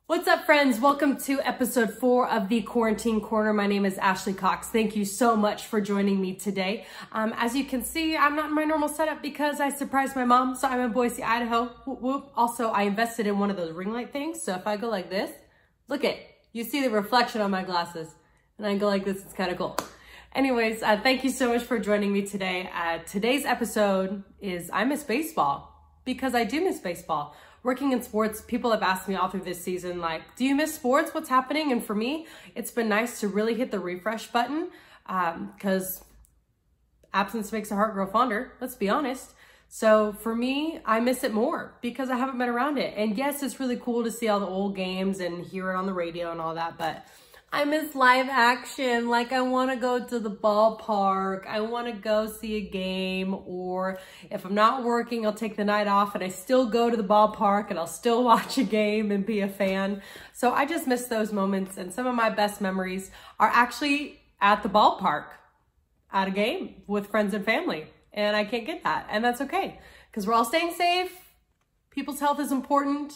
What's up, friends? Welcome to episode 4 of the Quarantine Corner. My name is Ashley Cox. Thank you so much for joining me today. As you can see, I'm not in my normal setup because I surprised my mom, so I'm in Boise, Idaho. Whoop, whoop. Also, I invested in one of those ring light things, so if I go like this, look it, you see the reflection on my glasses, and I go like this, it's kind of cool. Anyways, thank you so much for joining me today. Today's episode is I miss baseball, because I do miss baseball. Working in sports, people have asked me all through this season, like, do you miss sports? What's happening? And for me, it's been nice to really hit the refresh button because absence makes the heart grow fonder, let's be honest. So for me, I miss it more because I haven't been around it. And yes, it's really cool to see all the old games and hear it on the radio and all that, but I miss live action. Like, I want to go to the ballpark. I want to go see a game, or if I'm not working, I'll take the night off and I still go to the ballpark and I'll still watch a game and be a fan. So I just miss those moments, and some of my best memories are actually at the ballpark, at a game with friends and family. And I can't get that, and that's okay because we're all staying safe. People's health is important.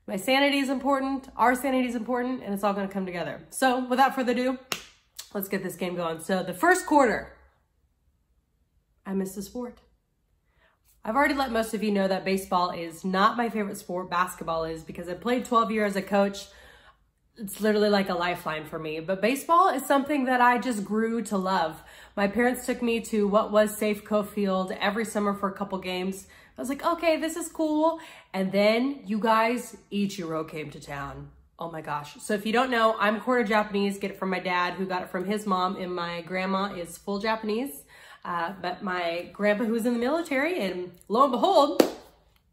My sanity is important, our sanity is important, and it's all gonna come together. So without further ado, let's get this game going. So the first quarter, I miss the sport. I've already let most of you know that baseball is not my favorite sport, basketball is, because I played 12 years as a coach. It's literally like a lifeline for me. But baseball is something that I just grew to love. My parents took me to what was Safeco Field every summer for a couple games. I was like, okay, this is cool. And then, you guys, Ichiro came to town. Oh my gosh. So if you don't know, I'm quarter Japanese, get it from my dad, who got it from his mom, and my grandma is full Japanese. But my grandpa, who was in the military, and lo and behold,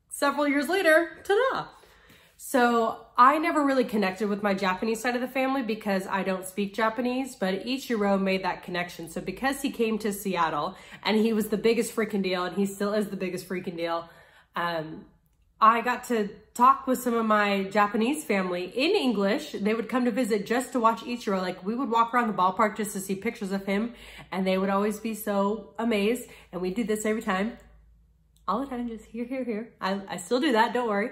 several years later, ta-da. So I never really connected with my Japanese side of the family because I don't speak Japanese, but Ichiro made that connection. So because he came to Seattle and he was the biggest freaking deal, and he still is the biggest freaking deal, I got to talk with some of my Japanese family in English. They would come to visit just to watch Ichiro. Like, we would walk around the ballpark just to see pictures of him, and they would always be so amazed. And we do this every time, all the time, just here. I still do that, don't worry.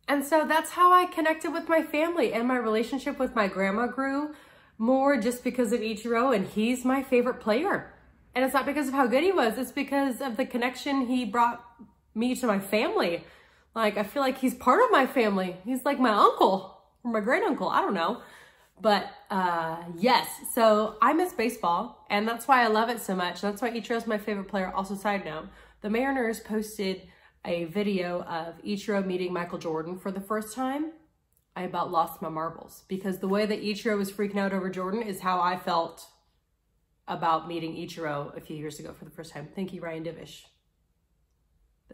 And so that's how I connected with my family, and my relationship with my grandma grew more just because of Ichiro, and he's my favorite player. And it's not because of how good he was, it's because of the connection he brought me to my family. Like, I feel like he's part of my family. He's like my uncle or my great uncle, I don't know. But yes, so I miss baseball, and that's why I love it so much. That's why Ichiro's my favorite player. Also, side note, the Mariners posted a video of Ichiro meeting Michael Jordan for the first time. I about lost my marbles because the way that Ichiro was freaking out over Jordan is how I felt about meeting Ichiro a few years ago for the first time. Thank you, Ryan Divish.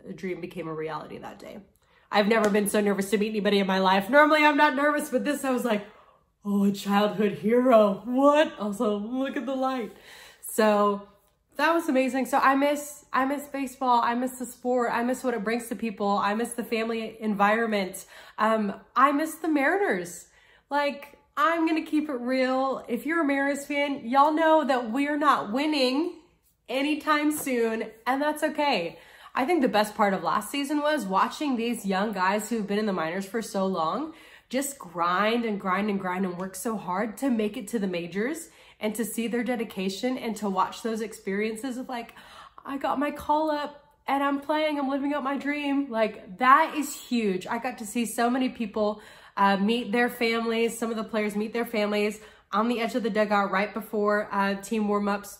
The dream became a reality that day. I've never been so nervous to meet anybody in my life. Normally I'm not nervous, but this I was like, oh, a childhood hero. What? Also, look at the light. So that was amazing. So I miss baseball. I miss the sport. I miss what it brings to people. I miss the family environment. I miss the Mariners. Like, I'm going to keep it real. If you're a Mariners fan, y'all know that we're not winning anytime soon, and that's okay. I think the best part of last season was watching these young guys who've been in the minors for so long just grind and work so hard to make it to the majors, and to see their dedication and to watch those experiences of like, I got my call up and I'm playing, I'm living out my dream. Like, that is huge. I got to see so many people meet their families. Some of the players meet their families on the edge of the dugout right before team warm-ups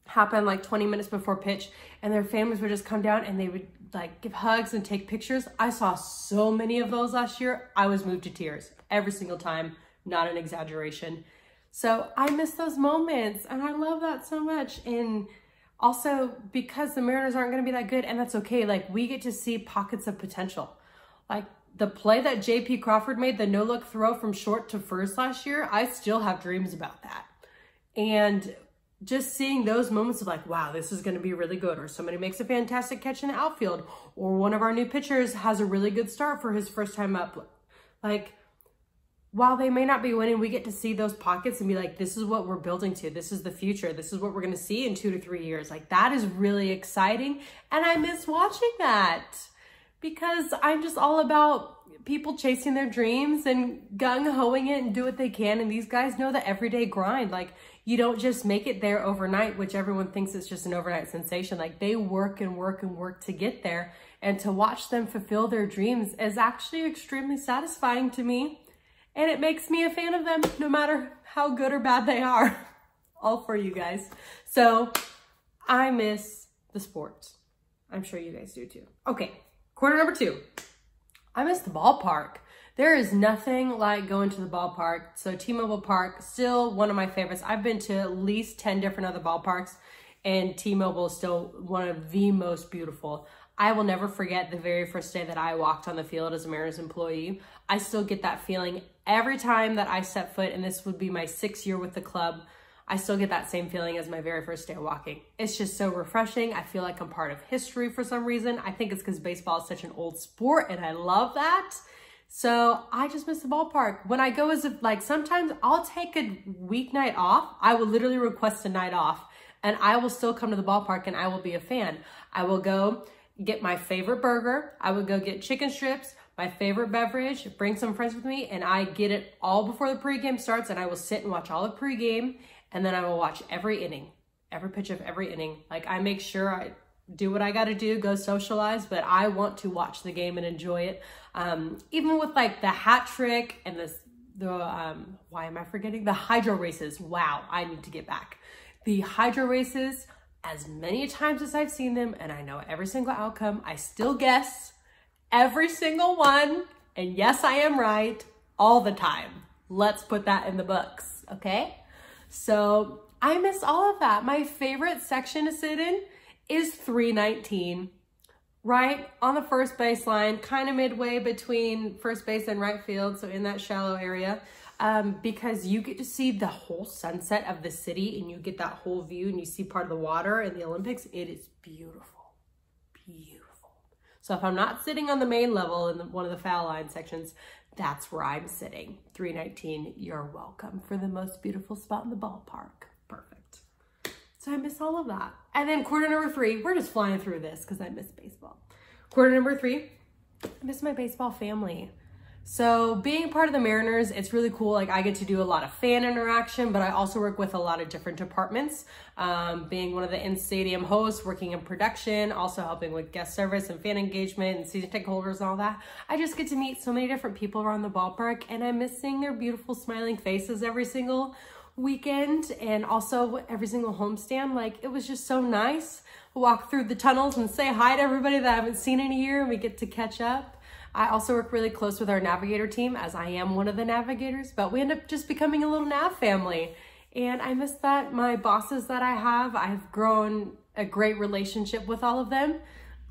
happen, like 20 minutes before pitch, and their families would just come down and they would like give hugs and take pictures. I saw so many of those last year. I was moved to tears every single time, not an exaggeration. So I miss those moments, and I love that so much. And also because the Mariners aren't going to be that good, and that's okay. Like, we get to see pockets of potential. Like the play that J.P. Crawford made, the no-look throw from short to first last year, I still have dreams about that. And just seeing those moments of like, wow, this is going to be really good, or somebody makes a fantastic catch in the outfield, or one of our new pitchers has a really good start for his first time up. Like, while they may not be winning, we get to see those pockets and be like, this is what we're building to. This is the future. This is what we're going to see in 2 to 3 years. Like, that is really exciting. And I miss watching that because I'm just all about people chasing their dreams and gung-hoing it and do what they can. And these guys know the everyday grind. Like, you don't just make it there overnight, which everyone thinks it's just an overnight sensation. Like, they work and work and work to get there. And to watch them fulfill their dreams is actually extremely satisfying to me. And it makes me a fan of them, no matter how good or bad they are. All for you guys. So I miss the sports. I'm sure you guys do too. Okay, quarter number 2. I miss the ballpark. There is nothing like going to the ballpark. So T-Mobile Park, still one of my favorites. I've been to at least 10 different other ballparks, and T-Mobile is still one of the most beautiful. I will never forget the very first day that I walked on the field as a Mariners employee. I still get that feeling every time that I step foot, and this would be my 6th year with the club. I still get that same feeling as my very first day of walking. It's just so refreshing. I feel like I'm part of history for some reason. I think it's because baseball is such an old sport, and I love that. So I just miss the ballpark. When I go sometimes I'll take a weeknight off. I will literally request a night off, and I will still come to the ballpark and I will be a fan. I will go get my favorite burger. I would go get chicken strips, my favorite beverage, bring some friends with me, and I get it all before the pregame starts, and I will sit and watch all the pregame, and then I will watch every inning, every pitch of every inning. Like, I make sure I do what I got to do, go socialize, but I want to watch the game and enjoy it. Even with like the hat trick and why am I forgetting? The hydro races. Wow, I need to get back. The hydro races, as many times as I've seen them, and I know every single outcome, I still guess every single one. And yes, I am right all the time. Let's put that in the books, okay? So I miss all of that. My favorite section to sit in is 319, right on the first baseline, kind of midway between first base and right field, so in that shallow area, because you get to see the whole sunset of the city, and you get that whole view, and you see part of the water and the Olympics. It is beautiful, beautiful. So if I'm not sitting on the main level in one of the foul line sections, that's where I'm sitting. 319, you're welcome for the most beautiful spot in the ballpark. Perfect. So I miss all of that. And then quarter number 3, we're just flying through this because I miss baseball. Quarter number 3, I miss my baseball family. So being part of the Mariners, it's really cool. Like, I get to do a lot of fan interaction, but I also work with a lot of different departments. Being one of the in-stadium hosts, working in production, also helping with guest service and fan engagement and season ticket holders and all that. I just get to meet so many different people around the ballpark, and I miss seeing their beautiful smiling faces every single weekend, and also every single homestand. Like, it was just so nice to walk through the tunnels and say hi to everybody that I haven't seen in a year, and we get to catch up. I also work really close with our navigator team, as I am one of the navigators, but we end up just becoming a little nav family. And I miss that. My bosses that I have, I've grown a great relationship with all of them.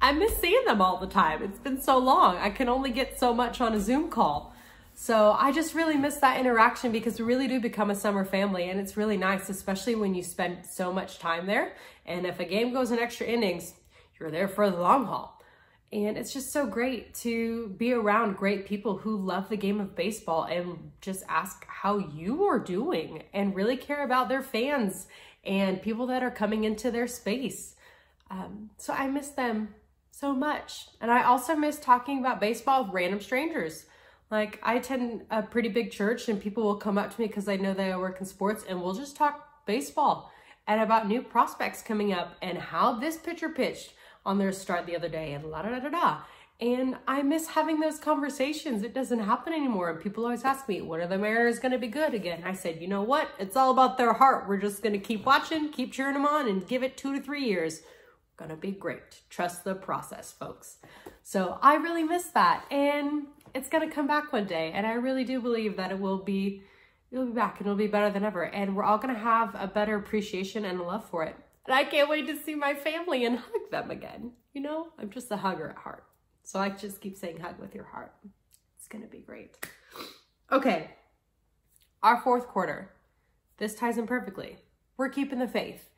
I miss seeing them all the time. It's been so long. I can only get so much on a Zoom call. So I just really miss that interaction, because we really do become a summer family, and it's really nice, especially when you spend so much time there. And if a game goes in extra innings, you're there for the long haul. And it's just so great to be around great people who love the game of baseball and just ask how you are doing and really care about their fans and people that are coming into their space. So I miss them so much. And I also miss talking about baseball with random strangers. Like, I attend a pretty big church, and people will come up to me because they know that I work in sports, and we'll just talk baseball and about new prospects coming up and how this pitcher pitched on their start the other day, and la-da-da-da-da. And I miss having those conversations. It doesn't happen anymore. And people always ask me, when are the Mariners going to be good again? I said, you know what? It's all about their heart. We're just going to keep watching, keep cheering them on, and give it 2 to 3 years. Gonna be great. Trust the process, folks. So I really miss that. And it's gonna come back one day. And I really do believe that it'll be back, and it'll be better than ever. And we're all gonna have a better appreciation and a love for it. And I can't wait to see my family and hug them again. You know, I'm just a hugger at heart. So I just keep saying hug with your heart. It's gonna be great. Okay, our 4th quarter. This ties in perfectly. We're keeping the faith.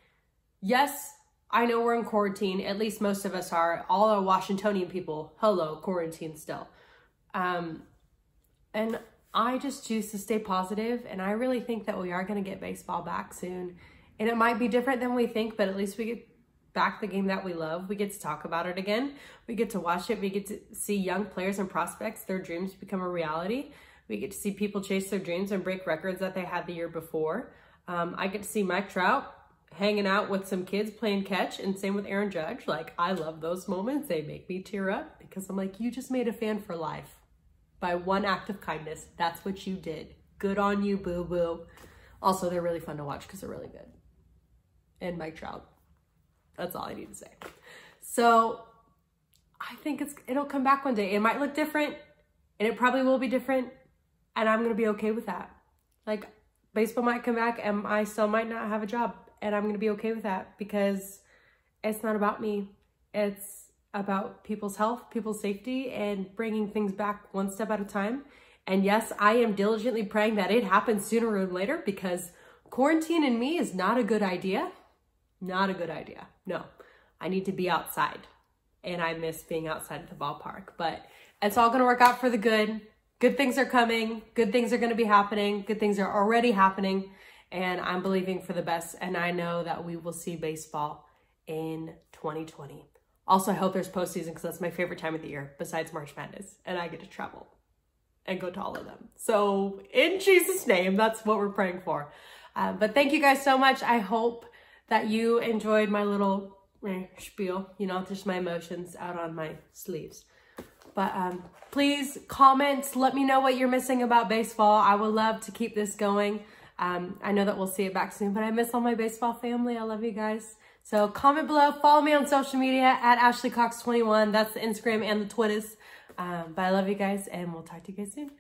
Yes, I know we're in quarantine. At least most of us are. All our Washingtonian people, hello, quarantine still. And I just choose to stay positive, and I really think that we are gonna get baseball back soon. And it might be different than we think, but at least we get back the game that we love. We get to talk about it again. We get to watch it. We get to see young players and prospects, their dreams become a reality. We get to see people chase their dreams and break records that they had the year before. I get to see Mike Trout hanging out with some kids playing catch, and same with Aaron Judge. Like, I love those moments. They make me tear up because I'm like, you just made a fan for life by one act of kindness. That's what you did. Good on you, boo-boo. Also, they're really fun to watch because they're really good. And Mike Trout. That's all I need to say. So I think it'll come back one day. It might look different, and it probably will be different, and I'm going to be okay with that. Like, baseball might come back, and I still might not have a job, and I'm going to be okay with that because it's not about me. It's about people's health, people's safety, and bringing things back one step at a time. And yes, I am diligently praying that it happens sooner or later because quarantine in me is not a good idea. Not a good idea. No, I need to be outside, and I miss being outside at the ballpark, but it's all going to work out for the good. Good things are coming. Good things are going to be happening. Good things are already happening, and I'm believing for the best, and I know that we will see baseball in 2020. Also, I hope there's postseason because that's my favorite time of the year besides March Madness, and I get to travel and go to all of them. So in Jesus' name, that's what we're praying for. But thank you guys so much. I hope that you enjoyed my little spiel, you know, just my emotions out on my sleeves. But please comment, let me know what you're missing about baseball. I would love to keep this going. I know that we'll see it back soon, but I miss all my baseball family. I love you guys. So comment below, follow me on social media at AshleyCox21. That's the Instagram and the Twitters. But I love you guys, and we'll talk to you guys soon.